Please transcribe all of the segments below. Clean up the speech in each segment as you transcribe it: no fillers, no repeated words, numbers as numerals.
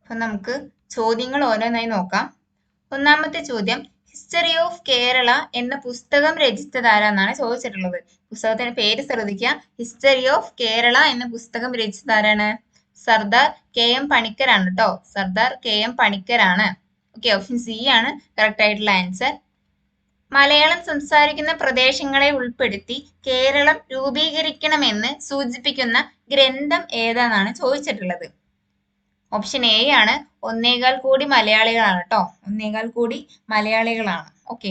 അപ്പൊ നമുക്ക് ചോദ്യങ്ങൾ ഓരോന്നായി നോക്കാം. ഒന്നാമത്തെ ചോദ്യം, ഹിസ്റ്ററി ഓഫ് കേരള എന്ന പുസ്തകം രചിച്ചതാരാന്നാണ് ചോദിച്ചിട്ടുള്ളത്. പുസ്തകത്തിന്റെ പേര് ശ്രദ്ധിക്കുക. ഹിസ്റ്ററി ഓഫ് കേരള എന്ന പുസ്തകം രചിച്ചതാരാണ്? സർദാർ കെ എം പണിക്കരാണ് കേട്ടോ. സർദാർ കെ എം പണിക്കരാണ്. ഓക്കെ, ഓപ്ഷൻ സി ആണ് കറക്റ്റ് ആയിട്ടുള്ള ആൻസർ. മലയാളം സംസാരിക്കുന്ന പ്രദേശങ്ങളെ ഉൾപ്പെടുത്തി കേരളം രൂപീകരിക്കണമെന്ന് സൂചിപ്പിക്കുന്ന ഗ്രന്ഥം ഏതാണെന്നാണ് ചോദിച്ചിട്ടുള്ളത്. ഓപ്ഷൻ എ ആണ് 1.25 കോടി മലയാളികളാണ് കേട്ടോ. 1.25 കോടി മലയാളികളാണ്. ഓക്കെ.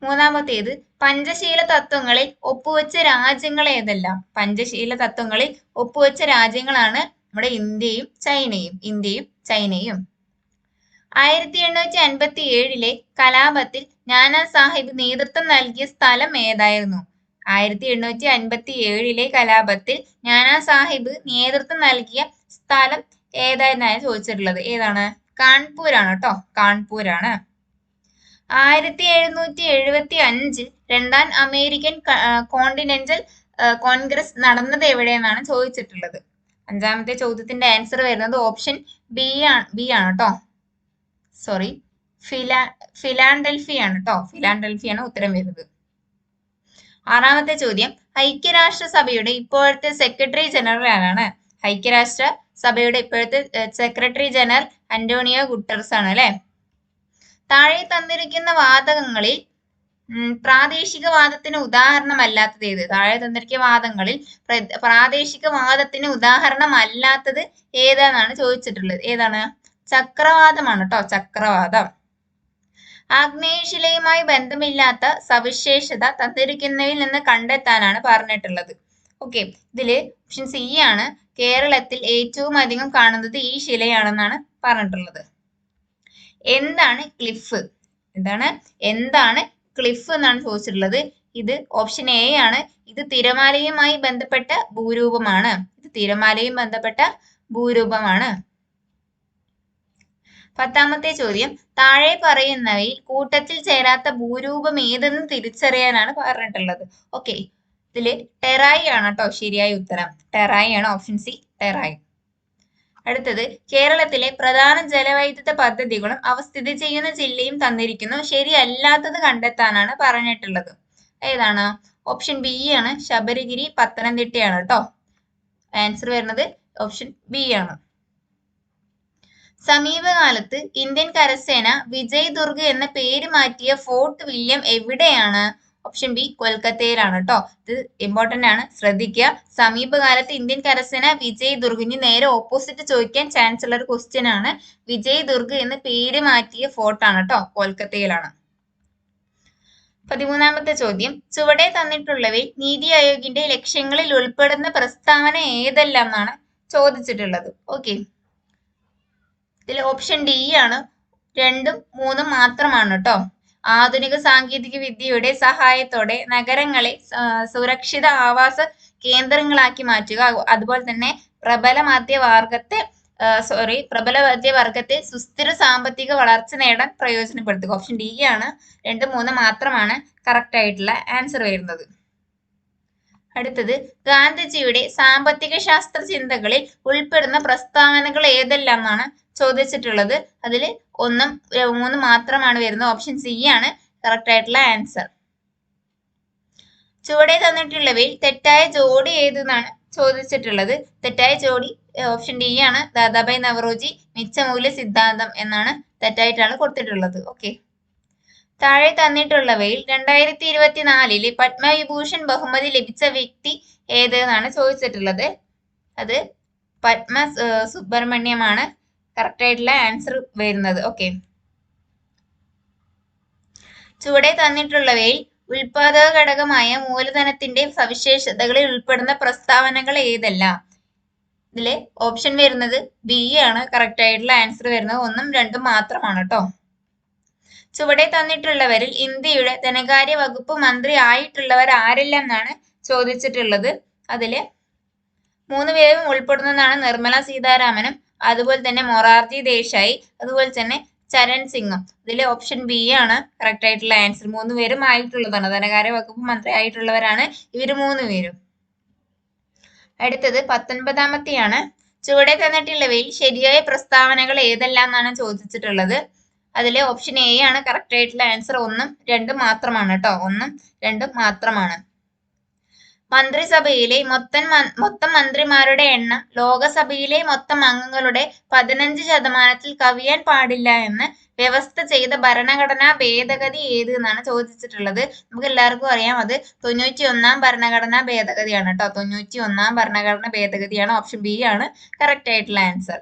മൂന്നാമത്തേത്, പഞ്ചശീല തത്വങ്ങളിൽ ഒപ്പുവെച്ച രാജ്യങ്ങൾ ഏതെല്ലാം? പഞ്ചശീല തത്വങ്ങളിൽ ഒപ്പുവെച്ച രാജ്യങ്ങളാണ് നമ്മുടെ ഇന്ത്യയും ചൈനയും. 1857 കലാപത്തിൽ നാനാ സാഹിബ് നേതൃത്വം നൽകിയ സ്ഥലം ഏതായിരുന്നു? 1857 കലാപത്തിൽ നാനാ സാഹിബ് നേതൃത്വം നൽകിയ സ്ഥലം ഏതായിരുന്നാണ് ചോദിച്ചിട്ടുള്ളത്. ഏതാണ്? കാൺപൂരാണ് കേട്ടോ. കാൺപൂരാണ്. 1775 രണ്ടാം അമേരിക്കൻ കോണ്ടിനെന്റൽ കോൺഗ്രസ് നടന്നത് എവിടെയെന്നാണ് ചോദിച്ചിട്ടുള്ളത്. അഞ്ചാമത്തെ ചോദ്യത്തിന്റെ ആൻസർ വരുന്നത് ഓപ്ഷൻ ബി ആണ് കേട്ടോ. സോറി, ഫിലാഡൽഫിയാണ് കേട്ടോ. ഫിലാഡൽഫിയാണ് ഉത്തരം വരുന്നത്. ആറാമത്തെ ചോദ്യം, ഐക്യരാഷ്ട്രസഭയുടെ ഇപ്പോഴത്തെ സെക്രട്ടറി ജനറൽ ആരാണ്? ഐക്യരാഷ്ട്ര സഭയുടെ ഇപ്പോഴത്തെ സെക്രട്ടറി ജനറൽ അന്റോണിയോ ഗുട്ടറസ് ആണ് അല്ലെ. താഴെ തന്നിരിക്കുന്ന വാതകങ്ങളിൽ പ്രാദേശികവാദത്തിന് ഉദാഹരണമല്ലാത്തത് ഏത്? താഴെ തന്നിരിക്കുന്ന വാദങ്ങളിൽ പ്രാദേശികവാദത്തിന് ഉദാഹരണമല്ലാത്തത് ഏതാണെന്നാണ് ചോദിച്ചിട്ടുള്ളത്. ഏതാണ്? ചക്രവാതമാണ് കേട്ടോ. ചക്രവാതം. ആഗ്നേയശിലയുമായി ബന്ധമില്ലാത്ത സവിശേഷത തന്നിരിക്കുന്നവയിൽ നിന്ന് കണ്ടെത്താനാണ് പറഞ്ഞിട്ടുള്ളത്. ഓക്കെ, ഇതില് ഓപ്ഷൻ സി ആണ് കേരളത്തിൽ ഏറ്റവും അധികം കാണുന്നത് ഈ ശിലയാണെന്നാണ് പറഞ്ഞിട്ടുള്ളത്. എന്താണ് ക്ലിഫ്? എന്താണ് ക്ലിഫ് എന്നാണ് ചോദിച്ചിട്ടുള്ളത്. ഇത് ഓപ്ഷൻ എ ആണ്. ഇത് തിരമാലയുമായി ബന്ധപ്പെട്ട ഭൂരൂപമാണ്. പത്താമത്തെ ചോദ്യം, താഴെ പറയുന്നവയിൽ കൂട്ടത്തിൽ ചേരാത്ത ഭൂരൂപം ഏതെന്ന് തിരിച്ചറിയാനാണ് പറഞ്ഞിട്ടുള്ളത്. ഓക്കെ, ഇതില് ടെറായി ആണ് കേട്ടോ ശരിയായ ഉത്തരം. ടെറായി ആണ്, ഓപ്ഷൻ സി ടെറായി. അടുത്തത്, കേരളത്തിലെ പ്രധാന ജലവൈദ്യുത പദ്ധതികളും അവ സ്ഥിതി ചെയ്യുന്ന ജില്ലയും തന്നിരിക്കുന്നു. ശരിയല്ലാത്തത് കണ്ടെത്താനാണ് പറഞ്ഞിട്ടുള്ളത്. ഏതാണ്? ഓപ്ഷൻ ബി ആണ്. ശബരിഗിരി പത്തനംതിട്ടയാണ് കേട്ടോ. ആൻസർ വരുന്നത് ഓപ്ഷൻ ബി ആണ്. സമീപകാലത്ത് ഇന്ത്യൻ കരസേന വിജയ് ദുർഗ് എന്ന പേര് മാറ്റിയ ഫോർട്ട് വില്യം എവിടെയാണ്? ഓപ്ഷൻ ബി കൊൽക്കത്തയിലാണ് കേട്ടോ. ഇത് ഇമ്പോർട്ടന്റ് ആണ്, ശ്രദ്ധിക്കുക. സമീപകാലത്ത് ഇന്ത്യൻ കരസേന വിജയ് ദുർഗ്, ഇനി നേരെ ഓപ്പോസിറ്റ് ചോദിക്കാൻ ചാൻസ് ഉള്ള ഒരു ക്വസ്റ്റ്യൻ ആണ്. വിജയ് ദുർഗ് എന്ന് പേര് മാറ്റിയ ഫോർട്ടാണ് കേട്ടോ, കൊൽക്കത്തയിലാണ്. 13ാമത്തെ ചോദ്യം, ചുവടെ തന്നിട്ടുള്ളവയിൽ നീതി ആയോഗിന്റെ ലക്ഷ്യങ്ങളിൽ ഉൾപ്പെടുന്ന പ്രസ്താവന ഏതെല്ലാം എന്നാണ് ചോദിച്ചിട്ടുള്ളത്. ഓക്കെ, ഇതിൽ ഓപ്ഷൻ ഡി ആണ്. 2ഉം 3ഉം മാത്രമാണ് കേട്ടോ. ആധുനിക സാങ്കേതിക വിദ്യയുടെ സഹായത്തോടെ നഗരങ്ങളെ സുരക്ഷിത ആവാസ കേന്ദ്രങ്ങളാക്കി മാറ്റുക, അതുപോലെ തന്നെ പ്രബല മധ്യവർഗത്തെ സുസ്ഥിര സാമ്പത്തിക വളർച്ച നേടാൻ പ്രയോജനപ്പെടുത്തുക. ഓപ്ഷൻ ഡി ആണ്. 2, 3 മാത്രമാണ് കറക്റ്റ് ആയിട്ടുള്ള ആൻസർ വരുന്നത്. അടുത്തത്, ഗാന്ധിജിയുടെ സാമ്പത്തിക ശാസ്ത്ര ചിന്തകളിൽ ഉൾപ്പെടുന്ന പ്രസ്താവനകൾ ഏതെല്ലാം എന്നാണ് ചോദിച്ചിട്ടുള്ളത്. അതിൽ 1ഉം 3 മാത്രമാണ് വരുന്നത്. ഓപ്ഷൻ സി ആണ് കറക്റ്റ് ആയിട്ടുള്ള ആൻസർ. ചുവടെ തന്നിട്ടുള്ളവയിൽ തെറ്റായ ജോഡി ഏതെന്നാണ് ചോദിച്ചിട്ടുള്ളത്. തെറ്റായ ജോഡി ഓപ്ഷൻ ഡി ആണ്. ദാദാഭായ് നവറോജി മിച്ചമൂല്യ സിദ്ധാന്തം എന്നാണ് തെറ്റായിട്ടാണ് കൊടുത്തിട്ടുള്ളത്. ഓക്കെ, താഴെ തന്നിട്ടുള്ളവയിൽ 2024 പത്മവിഭൂഷൺ ബഹുമതി ലഭിച്ച വ്യക്തി ഏതെന്നാണ് ചോദിച്ചിട്ടുള്ളത്. അത് പത്മ സുബ്രഹ്മണ്യമാണ് കറക്റ്റ് ആയിട്ടുള്ള ആൻസർ വരുന്നത്. ഓക്കെ, ചുവടെ തന്നിട്ടുള്ളവയിൽ ഉൽപാദക ഘടകമായ മൂലധനത്തിന്റെ സവിശേഷതകളിൽ ഉൾപ്പെടുന്ന പ്രസ്താവനകൾ ഏതെല്ലാം? ഇതില് ഓപ്ഷൻ വരുന്നത് ബി ആണ് കറക്റ്റ് ആയിട്ടുള്ള ആൻസർ വരുന്നത്. 1ഉം 2ഉം മാത്രമാണ് കേട്ടോ. ചുവടെ തന്നിട്ടുള്ളവരിൽ ഇന്ത്യയുടെ ധനകാര്യ വകുപ്പ് മന്ത്രി ആയിട്ടുള്ളവർ ആരെല്ലാം എന്നാണ് ചോദിച്ചിട്ടുള്ളത്. അതില് 3 പേരും ഉൾപ്പെടുന്നതാണ്. നിർമ്മല സീതാരാമനും, അതുപോലെ തന്നെ മൊറാർജി ദേശായി, അതുപോലെ തന്നെ ചരൺ സിംഗും. ഇതിൽ ഓപ്ഷൻ ബി ആണ് കറക്റ്റ് ആയിട്ടുള്ള ആൻസർ. 3 പേരും ആയിട്ടുള്ളതാണ്. ധനകാര്യ വകുപ്പ് മന്ത്രി ആയിട്ടുള്ളവരാണ് ഇവർ 3 പേരും. അടുത്തത് 19ാമത്തെയാണ്. ചുവടെ തന്നിട്ടുള്ളവയിൽ ശരിയായ പ്രസ്താവനകൾ ഏതെല്ലാം എന്നാണ് ചോദിച്ചിട്ടുള്ളത്. അതിലെ ഓപ്ഷൻ എ ആണ് കറക്റ്റ് ആയിട്ടുള്ള ആൻസർ. 1ഉം 2ഉം മാത്രമാണ് കേട്ടോ. 1ഉം 2ഉം മാത്രമാണ്. മന്ത്രിസഭയിലെ മൊത്തം മന്ത്രിമാരുടെ എണ്ണം ലോകസഭയിലെ മൊത്തം അംഗങ്ങളുടെ 15% കവിയാൻ പാടില്ല എന്ന് വ്യവസ്ഥ ചെയ്ത ഭരണഘടനാ ഭേദഗതി ഏത് എന്നാണ് ചോദിച്ചിട്ടുള്ളത്. നമുക്ക് എല്ലാവർക്കും അറിയാം, അത് 91ാം ഭരണഘടനാ ഭേദഗതിയാണ് കേട്ടോ. 91ാം ഭരണഘടനാ ഭേദഗതിയാണ്. ഓപ്ഷൻ ബി ആണ് കറക്റ്റ് ആയിട്ടുള്ള ആൻസർ.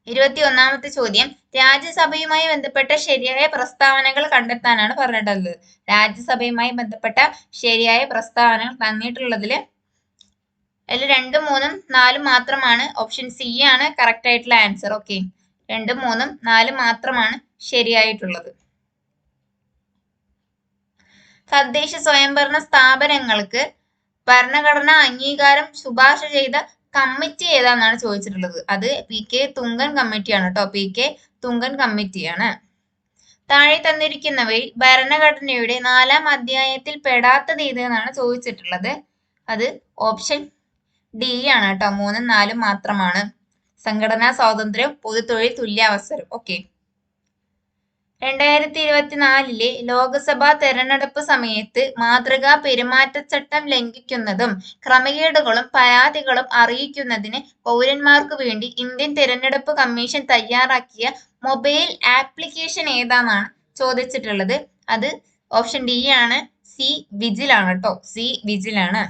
21ാമത്തെ ചോദ്യം, രാജ്യസഭയുമായി ബന്ധപ്പെട്ട ശരിയായ പ്രസ്താവനകൾ കണ്ടെത്താനാണ് പറഞ്ഞിട്ടുള്ളത്. രാജ്യസഭയുമായി ബന്ധപ്പെട്ട ശരിയായ പ്രസ്താവനകൾ തന്നിട്ടുള്ളതിൽ അതിൽ 2ഉം 3ഉം 4ഉം മാത്രമാണ്. ഓപ്ഷൻ സി ആണ് കറക്റ്റ് ആയിട്ടുള്ള ആൻസർ. ഓക്കെ, 2ഉം 3ഉം 4ഉം മാത്രമാണ് ശരിയായിട്ടുള്ളത്. തദ്ദേശ സ്വയംഭരണ സ്ഥാപനങ്ങൾക്ക് ഭരണഘടനാ അംഗീകാരം ശുപാർശ ചെയ്ത കമ്മിറ്റി ഏതാണെന്നാണ് ചോദിച്ചിട്ടുള്ളത്. അത് പി.കെ. തുങ്കൻ കമ്മിറ്റിയാണ് കേട്ടോ. പി.കെ. തുങ്കൻ കമ്മിറ്റിയാണ്. താഴെ തന്നിരിക്കുന്നവയിൽ ഭരണഘടനയുടെ 4ാം അധ്യായത്തിൽ പെടാത്തത് ഏത് എന്നാണ് ചോദിച്ചിട്ടുള്ളത്. അത് ഓപ്ഷൻ ഡി ആണ് കേട്ടോ. 3ഉം 4ഉം മാത്രമാണ്. സംഘടനാ സ്വാതന്ത്ര്യം, പൊതുതൊഴിൽ, തുല്യാവസരം. ഓക്കെ. 2024 ലോക്സഭാ തെരഞ്ഞെടുപ്പ് സമയത്ത് മാതൃകാ പെരുമാറ്റച്ചട്ടം ലംഘിക്കുന്നതും ക്രമക്കേടുകളും പരാതികളും അറിയിക്കുന്നതിന് പൗരന്മാർക്കു വേണ്ടി ഇന്ത്യൻ തെരഞ്ഞെടുപ്പ് കമ്മീഷൻ തയ്യാറാക്കിയ മൊബൈൽ ആപ്ലിക്കേഷൻ ഏതാണെന്നാണ് ചോദിച്ചിട്ടുള്ളത്. അത് ഓപ്ഷൻ ഡി ആണ്. സി വിജിൽ ആണ് കേട്ടോ. സി വിജിൽ ആണ്.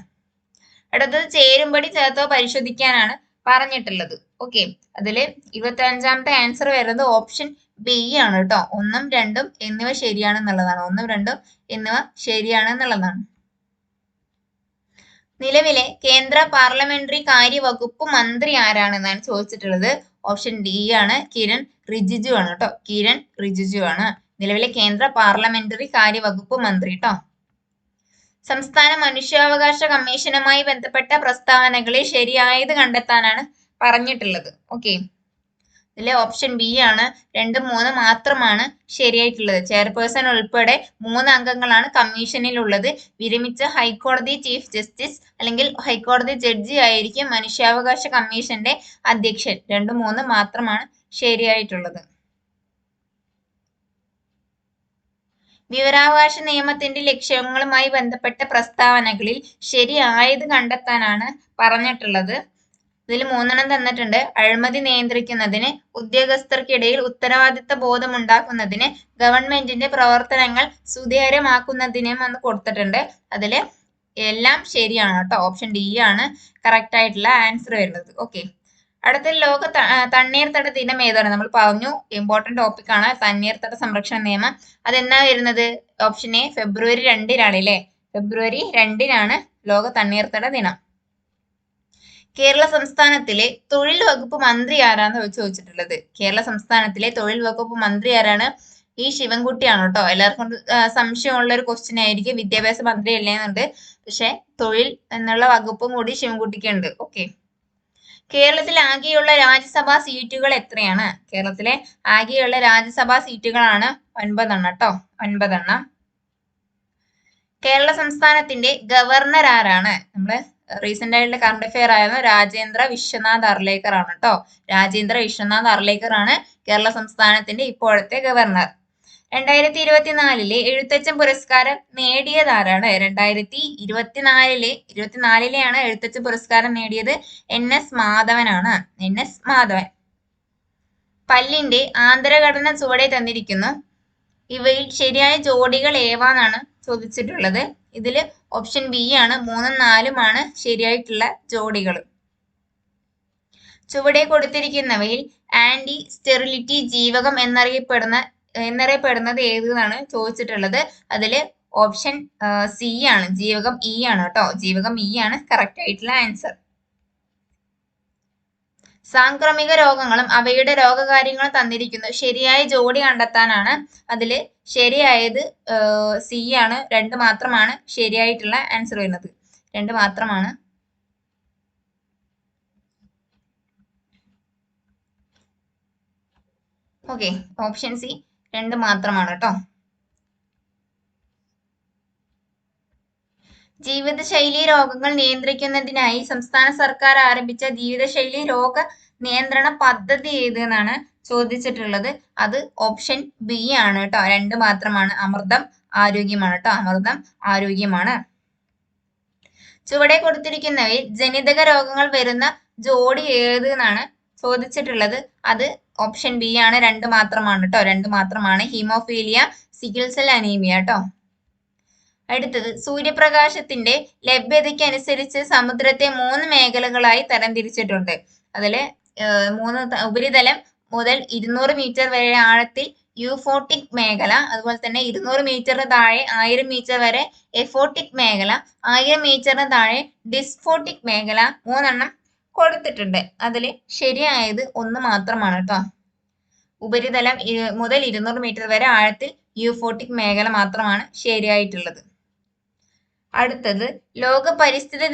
അടുത്തത് ചേരുംപടി ചേർത്തോ പരിശോധിക്കാനാണ് പറഞ്ഞിട്ടുള്ളത്. ഓക്കെ, അതില് 25ാമത്തെ ആൻസർ വരുന്നത് ഓപ്ഷൻ ബി ആണ് കേട്ടോ. 1ഉം 2ഉം എന്നിവ ശരിയാണെന്നുള്ളതാണ്. 1ഉം 2ഉം എന്നിവ ശരിയാണെന്നുള്ളതാണ്. നിലവിലെ കേന്ദ്ര പാർലമെന്ററി കാര്യ വകുപ്പ് മന്ത്രി ആരാണെന്നാണ് ചോദിച്ചിട്ടുള്ളത്. ഓപ്ഷൻ ഡി ആണ്. കിരൺ റിജിജു ആണ് കേട്ടോ. കിരൺ റിജിജു ആണ് നിലവിലെ കേന്ദ്ര പാർലമെന്ററി കാര്യ വകുപ്പ് മന്ത്രി കേട്ടോ. സംസ്ഥാന മനുഷ്യാവകാശ കമ്മീഷനുമായി ബന്ധപ്പെട്ട പ്രസ്താവനകളിൽ ശരിയായത് കണ്ടെത്താനാണ് പറഞ്ഞിട്ടുള്ളത്. ഓക്കെ, ഇതിലെ ഓപ്ഷൻ ബി ആണ്. 2ഉം 3ഉം മാത്രമാണ് ശരിയായിട്ടുള്ളത്. ചെയർപേഴ്സൺ ഉൾപ്പെടെ 3 അംഗങ്ങളാണ് കമ്മീഷനിൽ ഉള്ളത്. വിരമിച്ച ഹൈക്കോടതി ചീഫ് ജസ്റ്റിസ് അല്ലെങ്കിൽ ഹൈക്കോടതി ജഡ്ജി ആയിരിക്കും മനുഷ്യാവകാശ കമ്മീഷന്റെ അധ്യക്ഷൻ. 2ഉം 3ഉം മാത്രമാണ് ശരിയായിട്ടുള്ളത്. വിവരാവകാശ നിയമത്തിന്റെ ലക്ഷ്യങ്ങളുമായി ബന്ധപ്പെട്ട പ്രസ്താവനകളിൽ ശരിയായത് കണ്ടെത്താനാണ് പറഞ്ഞിട്ടുള്ളത്. ഇതിൽ 3എണ്ണം തന്നിട്ടുണ്ട്. അഴിമതി നിയന്ത്രിക്കുന്നതിന്, ഉദ്യോഗസ്ഥർക്കിടയിൽ ഉത്തരവാദിത്ത ബോധം ഉണ്ടാക്കുന്നതിന്, ഗവൺമെന്റിന്റെ പ്രവർത്തനങ്ങൾ സുതാര്യമാക്കുന്നതിനും എന്ന് കൊടുത്തിട്ടുണ്ട്. അതില് എല്ലാം ശരിയാണ് കേട്ടോ. ഓപ്ഷൻ ഡി ആണ് കറക്റ്റ് ആയിട്ടുള്ള ആൻസർ വരുന്നത്. ഓക്കെ, അടുത്ത ലോക തണ്ണീർത്തട ദിനം ഏതാണ്? നമ്മൾ പറഞ്ഞു, ഇമ്പോർട്ടന്റ് ടോപ്പിക് ആണ് തണ്ണീർത്തട സംരക്ഷണ നിയമം. അതെന്നാ വരുന്നത്? ഓപ്ഷൻ എ ഫെബ്രുവരി 2-നാണ് അല്ലേ. ഫെബ്രുവരി 2-നാണ് ലോക തണ്ണീർത്തട ദിനം. കേരള സംസ്ഥാനത്തിലെ തൊഴിൽ വകുപ്പ് മന്ത്രി ആരാന്ന് ചോദിച്ചിട്ടുള്ളത്. കേരള സംസ്ഥാനത്തിലെ തൊഴിൽ വകുപ്പ് മന്ത്രി ആരാണ്? ഈ ശിവൻകുട്ടിയാണ് കേട്ടോ. എല്ലാവർക്കും സംശയമുള്ള ഒരു ക്വസ്റ്റ്യൻ ആയിരിക്കും. വിദ്യാഭ്യാസ മന്ത്രി അല്ലേന്നുണ്ട്, പക്ഷെ തൊഴിൽ എന്നുള്ള വകുപ്പും കൂടി ശിവൻകുട്ടിക്കുണ്ട്. ഓക്കെ, കേരളത്തിൽ ആകെയുള്ള രാജ്യസഭാ സീറ്റുകൾ എത്രയാണ്? കേരളത്തിലെ ആകെയുള്ള രാജ്യസഭാ സീറ്റുകളാണ് 9 കേട്ടോ. 9. കേരള സംസ്ഥാനത്തിന്റെ ഗവർണർ ആരാണ്? നമ്മള് റീസെന്റ് ആയിട്ടുള്ള കറണ്ട് അഫെയർ ആയിരുന്നു. രാജേന്ദ്ര വിശ്വനാഥ് അർലേക്കർ ആണ് കേട്ടോ. രാജേന്ദ്ര വിശ്വനാഥ് അർലേക്കർ ആണ് കേരള സംസ്ഥാനത്തിന്റെ ഇപ്പോഴത്തെ ഗവർണർ. 2024 എഴുത്തച്ഛൻ പുരസ്കാരം നേടിയതാരാണ്? 2024 എഴുത്തച്ഛൻ പുരസ്കാരം നേടിയത് NS മാധവനാണ്. NS മാധവൻ. പല്ലിന്റെ ആന്തരഘടന ചുവടെ തന്നിരിക്കുന്നു. ഇവയിൽ ശരിയായ ജോഡികൾ ഏവാന്നാണ് ചോദിച്ചിട്ടുള്ളത്. ഇതില് ഓപ്ഷൻ ബി ആണ്. 3ഉം 4ഉമാണ് ശരിയായിട്ടുള്ള ജോഡികൾ. ചുവടെ കൊടുത്തിരിക്കുന്നവയിൽ ആന്റി സ്റ്റെറിലിറ്റി ജീവകം എന്നറിയപ്പെടുന്നത് ഏതെന്നാണ് ചോദിച്ചിട്ടുള്ളത്. അതില് ഓപ്ഷൻ സി ആണ്. ജീവകം ഇ ആണ് കേട്ടോ. ജീവകം ഇ ആണ് കറക്റ്റ് ആയിട്ടുള്ള ആൻസർ. സാംക്രമിക രോഗങ്ങളും അവയുടെ രോഗകാര്യങ്ങളും തന്നിരിക്കുന്നു. ശരിയായ ജോഡി കണ്ടെത്താനാണ്. അതില് ശരിയായത് സി ആണ്. 2 മാത്രമാണ് ശരിയായിട്ടുള്ള ആൻസർ വരുന്നത്. 2 മാത്രമാണ്. ഓക്കെ, ഓപ്ഷൻ സി 2 മാത്രമാണ് കേട്ടോ. ജീവിതശൈലി രോഗങ്ങൾ നിയന്ത്രിക്കുന്നതിനായി സംസ്ഥാന സർക്കാർ ആരംഭിച്ച ജീവിതശൈലി രോഗ നിയന്ത്രണ പദ്ധതി ഏതെന്നാണ് ചോദിച്ചിട്ടുള്ളത്. അത് ഓപ്ഷൻ ബി ആണ് കേട്ടോ. 2 മാത്രമാണ്. അമൃതം ആരോഗ്യമാണ് കേട്ടോ. അമൃതം ആരോഗ്യമാണ്. ചുവടെ കൊടുത്തിരിക്കുന്നവയിൽ ജനിതക രോഗങ്ങൾ വരുന്ന ജോഡി ഏത് എന്നാണ് ചോദിച്ചിട്ടുള്ളത്. അത് ഓപ്ഷൻ ബി ആണ്. 2 മാത്രമാണ് കേട്ടോ. 2 മാത്രമാണ്. ഹീമോഫീലിയ, സിക്കിൾ സെൽ അനീമിയ കേട്ടോ. അടുത്തത് സൂര്യപ്രകാശത്തിന്റെ ലഭ്യതയ്ക്ക് അനുസരിച്ച് സമുദ്രത്തെ 3 മേഖലകളായി തരംതിരിച്ചിട്ടുണ്ട്. അതില് ഉപരിതലം മുതൽ 200 മീറ്റർ വരെ ആഴത്തിൽ യൂഫോട്ടിക് മേഖല, അതുപോലെ തന്നെ 200 മീറ്ററിന് താഴെ 1000 മീറ്റർ വരെ എഫോട്ടിക് മേഖല, 1000 മീറ്ററിന് താഴെ ഡിസ്ഫോട്ടിക് മേഖല, 3 എണ്ണം കൊടുത്തിട്ടുണ്ട്. അതിൽ ശരിയായത് 1 മാത്രമാണ് കേട്ടോ. ഉപരിതലം മുതൽ 200 മീറ്റർ വരെ ആഴത്തിൽ യൂഫോട്ടിക് മേഖല മാത്രമാണ് ശരിയായിട്ടുള്ളത്. അടുത്തത് ലോക പരിസ്ഥിതി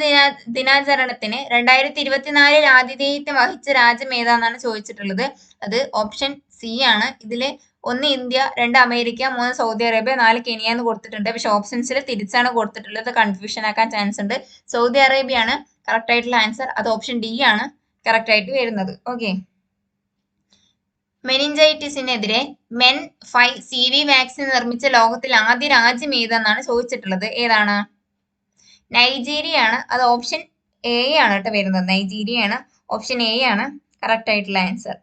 ദിനാചരണത്തിന് 2024 ആതിഥേയത്വം വഹിച്ച രാജ്യം ഏതാണെന്നാണ് ചോദിച്ചിട്ടുള്ളത്. അത് ഓപ്ഷൻ സി ആണ്. ഇതില് 1 India, 2 America, 3 Saudi Arabia, 4 Kenya എന്ന് കൊടുത്തിട്ടുണ്ട്. പക്ഷെ ഓപ്ഷൻസിൽ തിരിച്ചാണ് കൊടുത്തിട്ടുള്ളത്. കൺഫ്യൂഷൻ ആക്കാൻ ചാൻസ് ഉണ്ട്. സൗദി അറേബ്യ ആണ് കറക്റ്റ് ആയിട്ടുള്ള ആൻസർ. അത് ഓപ്ഷൻ ഡി ആണ് കറക്റ്റ് ആയിട്ട് വരുന്നത്. ഓക്കെ. മെനിഞ്ചൈറ്റിസിനെതിരെ MEN5CV വാക്സിൻ നിർമ്മിച്ച ലോകത്തിൽ ആദ്യ രാജ്യം ഏതെന്നാണ് ചോദിച്ചിട്ടുള്ളത്. ഏതാണ്? നൈജീരിയ ആണ്. അത് ഓപ്ഷൻ എ ആണ് കേട്ടോ വരുന്നത്. നൈജീരിയ ആണ്. ഓപ്ഷൻ എ ആണ് കറക്റ്റ് ആയിട്ടുള്ള ആൻസർ.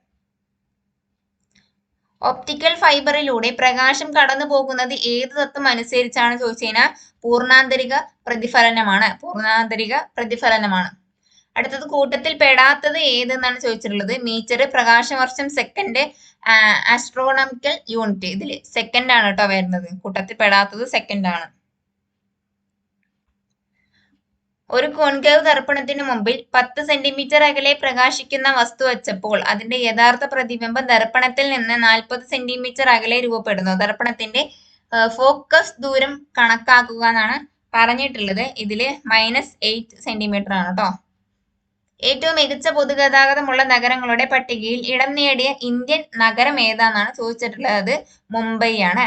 ഒപ്റ്റിക്കൽ ഫൈബറിലൂടെ പ്രകാശം കടന്നു പോകുന്നത് ഏത് തത്വം അനുസരിച്ചാണ് ചോദിച്ചു കഴിഞ്ഞാൽ പൂർണ്ണാന്തരിക പ്രതിഫലനമാണ്. പൂർണ്ണാന്തരിക പ്രതിഫലനമാണ്. അടുത്തത് കൂട്ടത്തിൽ പെടാത്തത് ഏതെന്നാണ് ചോദിച്ചിട്ടുള്ളത്. മീറ്റർ, പ്രകാശവർഷം, സെക്കൻഡ്, ആസ്ട്രോണമിക്കൽ യൂണിറ്റ്. ഇതിൽ സെക്കൻഡ് ആണ് കേട്ടോ വരുന്നത്. കൂട്ടത്തിൽ പെടാത്തത് സെക്കൻഡ് ആണ്. ഒരു കോൺകേവ് ദർപ്പണത്തിന് മുമ്പിൽ 10 സെന്റിമീറ്റർ അകലെ പ്രകാശിക്കുന്ന വസ്തു വച്ചപ്പോൾ അതിന്റെ യഥാർത്ഥ പ്രതിബിംബം ദർപ്പണത്തിൽ നിന്ന് 40 സെന്റിമീറ്റർ അകലെ രൂപപ്പെടുന്നു. ദർപ്പണത്തിന്റെ ഫോക്കസ് ദൂരം കണക്കാക്കുക എന്നാണ് പറഞ്ഞിട്ടുള്ളത്. ഇതില് -8 സെന്റിമീറ്റർ ആണ് കേട്ടോ. ഏറ്റവും മികച്ച പൊതുഗതാഗതമുള്ള നഗരങ്ങളുടെ പട്ടികയിൽ ഇടം നേടിയ ഇന്ത്യൻ നഗരം ഏതാണെന്നാണ് ചോദിച്ചിട്ടുള്ളത്. അത് മുംബൈ ആണ്.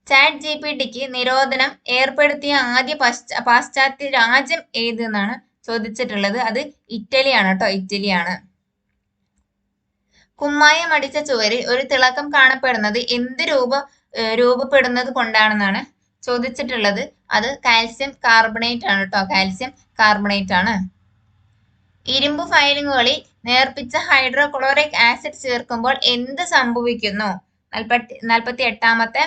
ചാറ്റ് ജിപിടിക്ക് നിരോധനം ഏർപ്പെടുത്തിയ ആദ്യ പാശ്ചാത്യ രാജ്യം ഏത് എന്നാണ് ചോദിച്ചിട്ടുള്ളത്. അത് ഇറ്റലിയാണ് കേട്ടോ. ഇറ്റലിയാണ്. കുമ്മായം അടിച്ച ചുവരിൽ ഒരു തിളക്കം കാണപ്പെടുന്നത് എന്ത് രൂപപ്പെടുന്നത് കൊണ്ടാണെന്നാണ് ചോദിച്ചിട്ടുള്ളത്. അത് കാൽസ്യം കാർബണേറ്റ് ആണ് കേട്ടോ. കാൽസ്യം കാർബണേറ്റ് ആണ്. ഇരുമ്പ് ഫയലിങ്ങുകളിൽ നേർപ്പിച്ച ഹൈഡ്രോക്ലോറിക് ആസിഡ് ചേർക്കുമ്പോൾ എന്ത് സംഭവിക്കുന്നു? 48ാമത്തെ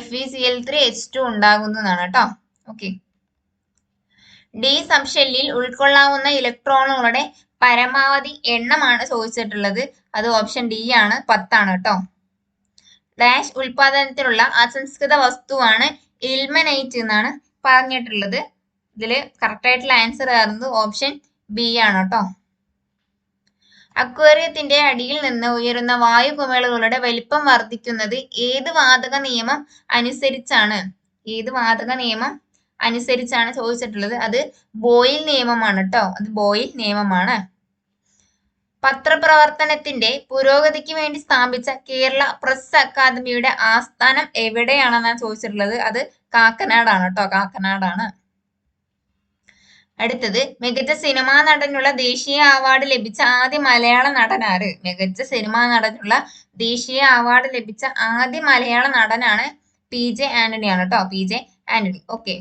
FeCl3H2 ഉണ്ടാകുന്നതാണ് കേട്ടോ. ഓക്കെ. ഡി സബ്ഷെല്ലിൽ ഉൾക്കൊള്ളാവുന്ന ഇലക്ട്രോണുകളുടെ പരമാവധി എണ്ണമാണ് ചോദിച്ചിട്ടുള്ളത്. അത് ഓപ്ഷൻ ഡി ആണ്. 10 ആണ് കേട്ടോ. ഡാഷ് ഉൽപാദനത്തിനുള്ള അസംസ്കൃത വസ്തുവാണ് ഇൽമനൈറ്റ് എന്നാണ് പറഞ്ഞിട്ടുള്ളത്. ഇതിൽ കറക്റ്റ് ആയിട്ടുള്ള ആൻസർ ആയിരുന്നത് ഓപ്ഷൻ ബി ആണ് കേട്ടോ. അക്വേറിയത്തിന്റെ അടിയിൽ നിന്ന് ഉയരുന്ന വായുകുമിളകളുടെ വലിപ്പം വർദ്ധിക്കുന്നത് ഏത് വാതക നിയമം അനുസരിച്ചാണ്? ഏത് വാതക നിയമം അനുസരിച്ചാണ് ചോദിച്ചിട്ടുള്ളത്. അത് ബോയിൽ നിയമമാണ് കേട്ടോ. അത് ബോയിൽ നിയമമാണ്. പത്രപ്രവർത്തനത്തിന്റെ പുരോഗതിക്ക് വേണ്ടി സ്ഥാപിച്ച കേരള പ്രസ് അക്കാദമിയുടെ ആസ്ഥാനം എവിടെയാണെന്നാണ് ചോദിച്ചിട്ടുള്ളത്. അത് കാക്കനാടാണ് കേട്ടോ. കാക്കനാടാണ്. അടുത്തത് മികച്ച സിനിമാ നടനുള്ള ദേശീയ അവാർഡ് ലഭിച്ച ആദ്യ മലയാള നടൻ ആര്? മികച്ച സിനിമാ നടനുള്ള ദേശീയ അവാർഡ് ലഭിച്ച ആദ്യ മലയാള നടനാണ് PJ ആന്റണി ആണ് കേട്ടോ. PJ ആന്റണി. ഓക്കെ.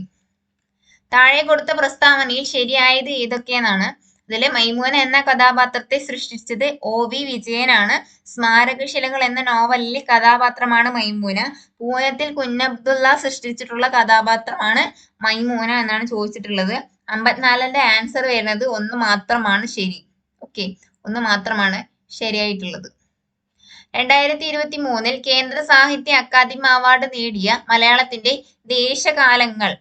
താഴെ കൊടുത്ത പ്രസ്താവനയിൽ ശരിയായത് ഏതൊക്കെയെന്നാണ്. ഇതില് മൈമൂന എന്ന കഥാപാത്രത്തെ സൃഷ്ടിച്ചത് OV വിജയനാണ്. സ്മാരകശിലകൾ എന്ന നോവലിലെ കഥാപാത്രമാണ് മൈമൂന. പൂനത്തിൽ കുഞ്ഞബ്ദുള്ള സൃഷ്ടിച്ചിട്ടുള്ള കഥാപാത്രമാണ് മൈമൂന എന്നാണ് ചോദിച്ചിട്ടുള്ളത്. 54ന്റെ ആൻസർ വരുന്നത് 1 മാത്രമാണ് ശരി. ഓക്കെ. 1 മാത്രമാണ് ശരിയായിട്ടുള്ളത്. 2023 കേന്ദ്ര സാഹിത്യ അക്കാദമി അവാർഡ് നേടിയ മലയാളത്തിന്റെ ദേശകാലങ്ങൾ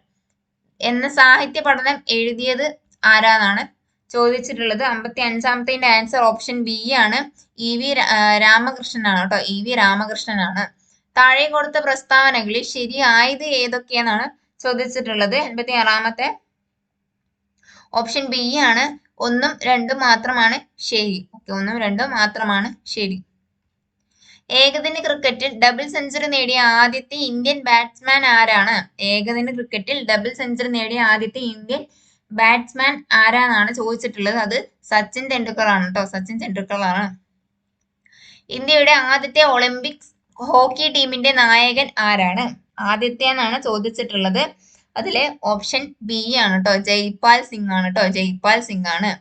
എന്ന സാഹിത്യ പഠനം എഴുതിയത് ആരാന്നാണ് ചോദിച്ചിട്ടുള്ളത്. 55ാമത്തെ ആൻസർ ഓപ്ഷൻ ബി ആണ്. EV രാമകൃഷ്ണനാണ് കേട്ടോ. EV രാമകൃഷ്ണനാണ്. താഴെ കൊടുത്ത പ്രസ്താവനകളിൽ ശരിയായത് ഏതൊക്കെയെന്നാണ് ചോദിച്ചിട്ടുള്ളത്. 86ാമത്തെ ഓപ്ഷൻ ബി ആണ്. 1ഉം 2ഉം മാത്രമാണ് ശരി. ഓക്കെ. 1ഉം 2ഉം മാത്രമാണ് ശരി. ഏകദിന ക്രിക്കറ്റിൽ ഡബിൾ സെഞ്ചുറി നേടിയ ആദ്യത്തെ ഇന്ത്യൻ ബാറ്റ്സ്മാൻ ആരാണ്? ഏകദിന ക്രിക്കറ്റിൽ ഡബിൾ സെഞ്ചുറി നേടിയ ആദ്യത്തെ ഇന്ത്യൻ ബാറ്റ്സ്മാൻ ആരാന്നാണ് ചോദിച്ചിട്ടുള്ളത്. അത് സച്ചിൻ തെണ്ടുൽക്കർ ആണ് കേട്ടോ. സച്ചിൻ തെണ്ടുൽക്കർ ആണ്. ഇന്ത്യയുടെ ആദ്യത്തെ ഒളിമ്പിക്സ് ഹോക്കി ടീമിന്റെ നായകൻ ആരാണ്? ആദ്യത്തെ എന്നാണ് ചോദിച്ചിട്ടുള്ളത്. അതില് ഓപ്ഷൻ ബി ആണ് കേട്ടോ. ജയ്പാൽ സിംഗ് ആണ് കേട്ടോ. ജയ്പാൽ സിംഗ് ആണ്.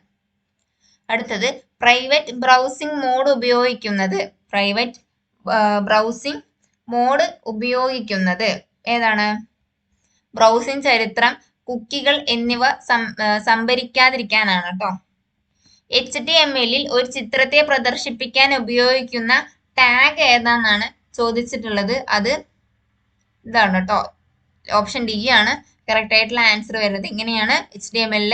അടുത്തത് പ്രൈവറ്റ് ബ്രൗസിംഗ് മോഡ് ഉപയോഗിക്കുന്നത്. പ്രൈവറ്റ് ബ്രൗസിംഗ് മോഡ് ഉപയോഗിക്കുന്നത് ഏതാണ്? ബ്രൗസിംഗ് ചരിത്രം, കുക്കികൾ എന്നിവ സംഭരിക്കാതിരിക്കാനാണ് കേട്ടോ. HTML ഒരു ചിത്രത്തെ പ്രദർശിപ്പിക്കാൻ ഉപയോഗിക്കുന്ന ടാഗ് ഏതാണെന്നാണ് ചോദിച്ചിട്ടുള്ളത്. അത് ഇതാണ് കേട്ടോ. ഓപ്ഷൻ ഡി ആണ് കറക്റ്റ് ആയിട്ടുള്ള ആൻസർ വരുന്നത്. ഇങ്ങനെയാണ് HTML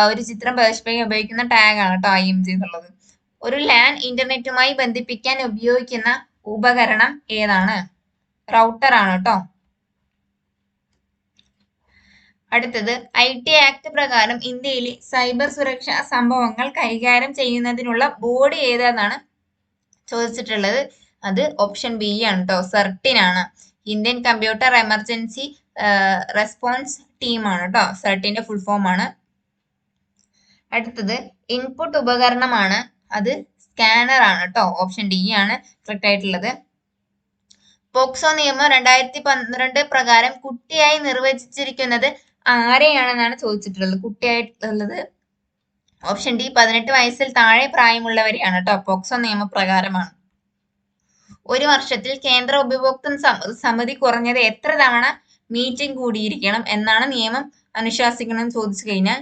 ഒരു ചിത്രം പ്രദർശിപ്പിക്കാൻ ഉപയോഗിക്കുന്ന ടാഗ് ആണ് കേട്ടോ IMG എന്നുള്ളത്. ഒരു LAN ഇന്റർനെറ്റുമായി ബന്ധിപ്പിക്കാൻ ഉപയോഗിക്കുന്ന ഉപകരണം ഏതാണ്? റൗട്ടർ ആണ് കേട്ടോ. അടുത്തത് IT ആക്ട് പ്രകാരം ഇന്ത്യയിലെ സൈബർ സുരക്ഷാ സംഭവങ്ങൾ കൈകാര്യം ചെയ്യുന്നതിനുള്ള ബോഡി ഏതാണെന്നാണ് ചോദിച്ചിട്ടുള്ളത്. അത് ഓപ്ഷൻ ബി ആണ് കേട്ടോ. CERT ആണ്. Indian computer emergency response team ആണ് കേട്ടോ. CERT ഫുൾ ഫോം ആണ്. അടുത്തത് ഇൻപുട്ട് ഉപകരണമാണ്. അത് സ്കാനർ ആണ് കേട്ടോ. ഓപ്ഷൻ ഡി ആണ് കറക്റ്റ് ആയിട്ടുള്ളത്. പോക്സോ നിയമം 2012 പ്രകാരം കുട്ടിയായി നിർവചിച്ചിരിക്കുന്നത് ആരെയാണെന്നാണ് ചോദിച്ചിട്ടുള്ളത്. കുട്ടിയായിട്ടുള്ളത് ഓപ്ഷൻ ഡി 18 വയസ്സിൽ താഴെ പ്രായമുള്ളവരെയാണ് കേട്ടോ. പോക്സോ നിയമപ്രകാരമാണ്. ഒരു വർഷത്തിൽ കേന്ദ്ര ഉപഭോക്തൃ സമിതി കുറഞ്ഞത് എത്ര തവണ മീറ്റിംഗ് കൂടിയിരിക്കണം എന്നാണ് നിയമം അനുശാസിക്കണം എന്ന് ചോദിച്ചു കഴിഞ്ഞാൽ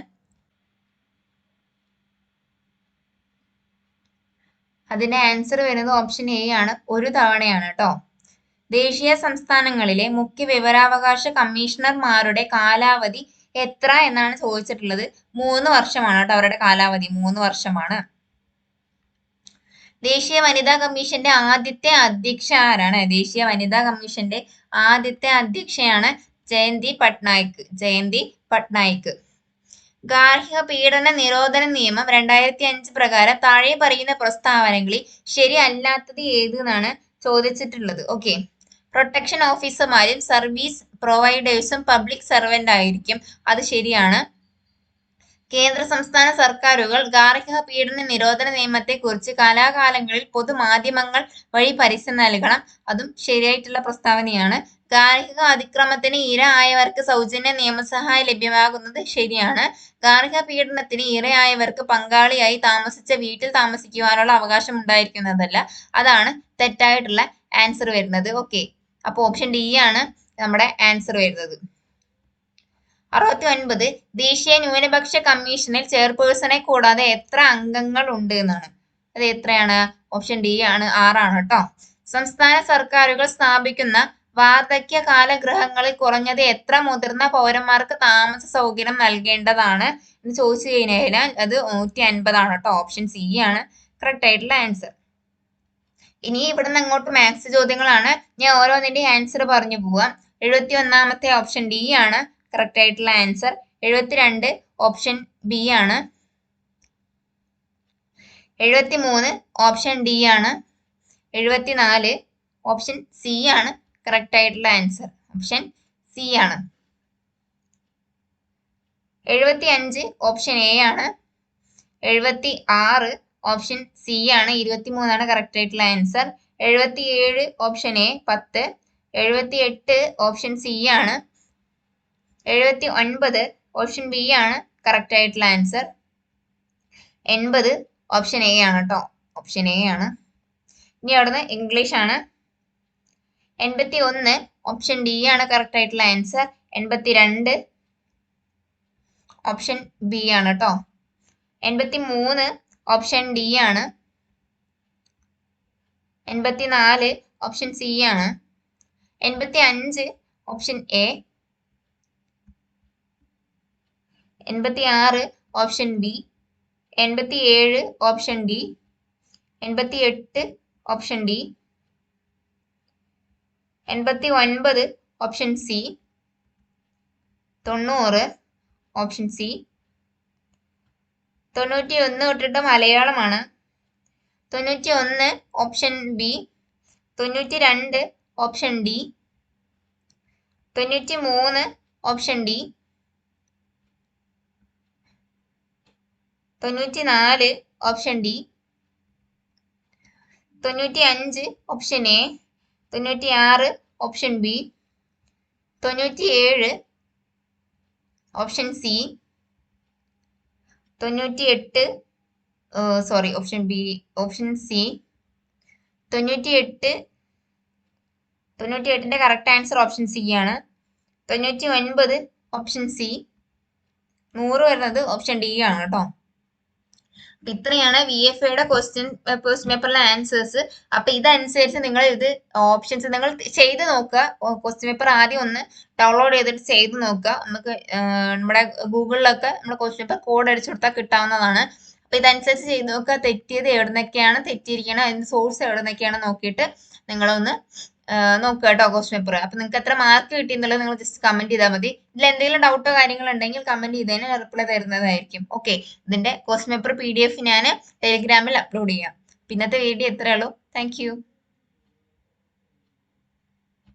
അതിന്റെ ആൻസർ വരുന്നത് ഓപ്ഷൻ എ ആണ്. ഒരു തവണയാണ് കേട്ടോ. ദേശീയ സംസ്ഥാനങ്ങളിലെ മുഖ്യ വിവരാവകാശ കമ്മീഷണർമാരുടെ കാലാവധി എത്ര എന്നാണ് ചോദിച്ചിട്ടുള്ളത്. 3 വർഷമാണ് കേട്ടോ അവരുടെ കാലാവധി. 3 വർഷമാണ്. ദേശീയ വനിതാ കമ്മീഷന്റെ ആദ്യത്തെ അധ്യക്ഷ ആരാണ്? ദേശീയ വനിതാ കമ്മീഷന്റെ ആദ്യത്തെ അധ്യക്ഷയാണ് ജയന്തി പട്നായിക്. ജയന്തി പട്നായിക്. ഗാർഹിക പീഡന നിരോധന നിയമം 2005 പ്രകാരം താഴെ പറയുന്ന പ്രസ്താവനകളിൽ ശരിയല്ലാത്തത് ഏത് എന്നാണ് ചോദിച്ചിട്ടുള്ളത്. ഓക്കെ. പ്രൊട്ടക്ഷൻ ഓഫീസർമാരും സർവീസ് പ്രൊവൈഡേഴ്സും പബ്ലിക് സർവന്റ് ആയിരിക്കും. അത് ശരിയാണ്. കേന്ദ്ര സംസ്ഥാന സർക്കാരുകൾ ഗാർഹിക പീഡന നിരോധന നിയമത്തെക്കുറിച്ച് കാലാകാലങ്ങളിൽ പൊതുമാധ്യമങ്ങൾ വഴി പരസ്യം നൽകണം. അതും ശരിയായിട്ടുള്ള പ്രസ്താവനയാണ്. ഗാർഹിക അതിക്രമത്തിന് ഇരയായവർക്ക് സൗജന്യ നിയമസഹായം ലഭ്യമാകുന്നത് ശരിയാണ്. ഗാർഹിക പീഡനത്തിന് ഇരയായവർക്ക് പങ്കാളിയായി താമസിച്ച വീട്ടിൽ താമസിക്കുവാനുള്ള അവകാശം ഉണ്ടായിരിക്കുന്നതല്ല. അതാണ് തെറ്റായിട്ടുള്ള ആൻസർ വരുന്നത്. ഓക്കെ. അപ്പൊ ഓപ്ഷൻ ഡി ആണ് നമ്മുടെ ആൻസർ വരുന്നത്. 69 ദേശീയ ന്യൂനപക്ഷ കമ്മീഷനിൽ ചെയർപേഴ്സണെ കൂടാതെ എത്ര അംഗങ്ങൾ ഉണ്ട് എന്നാണ്. അത് എത്രയാണ്? ഓപ്ഷൻ ഡി ആണ്. 6 ആണ് കേട്ടോ. സംസ്ഥാന സർക്കാരുകൾ സ്ഥാപിക്കുന്ന വാർദ്ധക്യകാല ഗൃഹങ്ങളിൽ കുറഞ്ഞത് എത്ര മുതിർന്ന പൗരന്മാർക്ക് താമസ സൗകര്യം നൽകേണ്ടതാണ് എന്ന് ചോദിച്ചു കഴിഞ്ഞാൽ അത് 150 ആണ് കേട്ടോ. ഓപ്ഷൻ സി ആണ് കറക്റ്റ് ആയിട്ടുള്ള ആൻസർ. ഇനി ഇവിടുന്ന് അങ്ങോട്ട് മാത്സ് ചോദ്യങ്ങളാണ്. ഞാൻ ഓരോന്നിന്റെ ആൻസർ പറഞ്ഞു പോവാം. 71ാമത്തെ ഓപ്ഷൻ ഡി ആണ് കറക്റ്റ് ആയിട്ടുള്ള ആൻസർ. 72 ഓപ്ഷൻ ബി ആണ്. 73 ഓപ്ഷൻ ഡി ആണ്. 74 ഓപ്ഷൻ സി ആണ് കറക്റ്റ് ആയിട്ടുള്ള ആൻസർ. ഓപ്ഷൻ സി ആണ്. 75 ഓപ്ഷൻ എ ആണ്. 76 ഓപ്ഷൻ സി ആണ്. 23 ആണ് കറക്റ്റ് ആയിട്ടുള്ള answer. 77 option A. 10 78 option C ആണ്. 79 ഓപ്ഷൻ ബി ആണ് കറക്റ്റ് ആയിട്ടുള്ള ആൻസർ. 80 ഓപ്ഷൻ എ ആണ് കേട്ടോ. ഓപ്ഷൻ എ ആണ്. ഇനി അവിടുന്ന് ഇംഗ്ലീഷ് ആണ്. 81 ഓപ്ഷൻ ഡി ആണ് കറക്റ്റ് ആയിട്ടുള്ള ആൻസർ. 82 ഓപ്ഷൻ ബി ആണ് കേട്ടോ. 83 ഓപ്ഷൻ ഡി ആണ്. 84 ഓപ്ഷൻ സി ആണ്. 85 option A. 86 option B. 87 option D. 88 option D. 89 option C. 90 option C. 91 തൊട്ടിട്ട് മലയാളമാണ്. 91 option B. 92 option D. 93 option D. 94 option D. 95 option A. 96 option B. 97 option C. 98 sorry option B, option C. 98ന്റെ correct answer option C ആണ്. 99 option C. 100 വരുന്നത് option D ആണ് കേട്ടോ. അപ്പൊ ഇത്രയാണ് VFAയുടെ question പേപ്പറിലെ answers. അപ്പൊ ഇതനുസരിച്ച് നിങ്ങൾ ഇത് ഓപ്ഷൻസ് നിങ്ങൾ ചെയ്ത് നോക്കുക. ക്വസ്റ്റ്യൻ പേപ്പർ ആദ്യം ഒന്ന് ഡൗൺലോഡ് ചെയ്തിട്ട് ചെയ്ത് നോക്കുക. നമുക്ക് നമ്മുടെ ഗൂഗിളിലൊക്കെ നമ്മുടെ ക്വസ്റ്റ്യൻ പേപ്പർ കോഡ് അടിച്ചു കൊടുത്താൽ കിട്ടാവുന്നതാണ്. അപ്പൊ ഇതനുസരിച്ച് ചെയ്ത് നോക്കുക. തെറ്റിയത് എവിടുന്നൊക്കെയാണ്, തെറ്റിയിരിക്കണം, അതിന്റെ സോഴ്സ് എവിടുന്നൊക്കെയാണ് നോക്കിയിട്ട് നിങ്ങളൊന്ന് നോക്കുക കേട്ടോ ക്വസ്റ്റ്യൻ പേപ്പർ. അപ്പൊ നിങ്ങൾക്ക് എത്ര മാർക്ക് കിട്ടി എന്നുള്ളത് നിങ്ങൾ ജസ്റ്റ് കമന്റ് ചെയ്താൽ മതി. ഇതിൽ എന്തെങ്കിലും ഡൗട്ടോ കാര്യങ്ങളോ ഉണ്ടെങ്കിൽ കമന്റ് ചെയ്തതിന് റിപ്ലൈ തരുന്നതായിരിക്കും. ഓക്കെ, ഇതിന്റെ ക്വസ്റ്റ്യൻ പേപ്പർ PDF ഞാൻ ടെലിഗ്രാമിൽ അപ്ലോഡ് ചെയ്യാം. ഇന്നത്തെ വീഡിയോ ഇത്രയേ ഉള്ളൂ. Thank you.